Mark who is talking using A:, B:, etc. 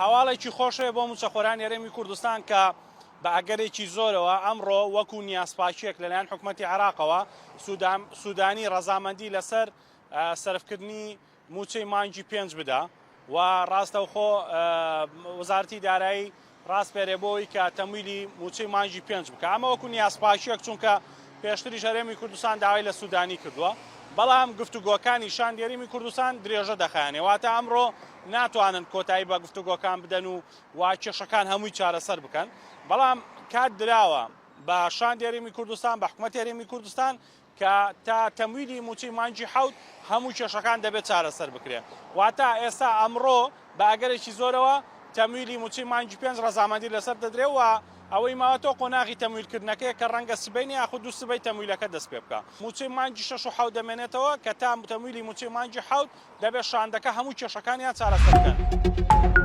A: هەواڵێکی خۆشەیە بۆ موچەخۆران یاریمی کوردستان کە بە ئەگەرێکی زۆرەوە ئەمڕۆ وەکو نیازپاچیەک لەلایەن حکوومەتی عێراقەوە سوودانی ڕەزامەندی لەسەر سەرفکردنی موچەی مانگی 5 بدا و ڕاستەوخۆ وەزارەتی دارایی ڕاستپێرێبەوەی کە تەمویلی موچەی مانگی 5 بکە. ئەمە وەکو نیازپاچیەک چونکە پێشتری هەرێمی کوردستان داوای لە سوودانی کردووە، بەڵام گفتوگۆکانی شان یاریمی کوردستان درێژە دەخایەنێ، واتە ئەمڕۆ ناتوانن کۆتایی بە گفتوگۆکان بدەن و کێشەکان هەمووی چارەسەر بکەن. بەڵام کات دراوە بە شان یاریمی کوردستان بە حکوومەت یاریمی کوردستان کە تا تەمویلی موچەی مانگی 7 هەموو کێشەکان دەبێت چارەسەر بکرێت. واتە ئێستا ئەمڕۆ بە ئەگەرێکی زۆرەوە تەمویلی موچەی مانگی 5 ڕەزامەندی لەسەر دەدرێت و ئەوەی ماوەتەوە قۆناغی تەمویلکردنەکەی کە ڕەنگە سبەی یاخود دوو سبەی تەمویلەکە دەست پێ بکە. موچەی مانگی 6 و 7 دەمێنێتەوە کە تا تەمویلی موچەی مانگی 7 دەبێت شاندەکە هەموو کێشەکانیان چارەسەر بکەن.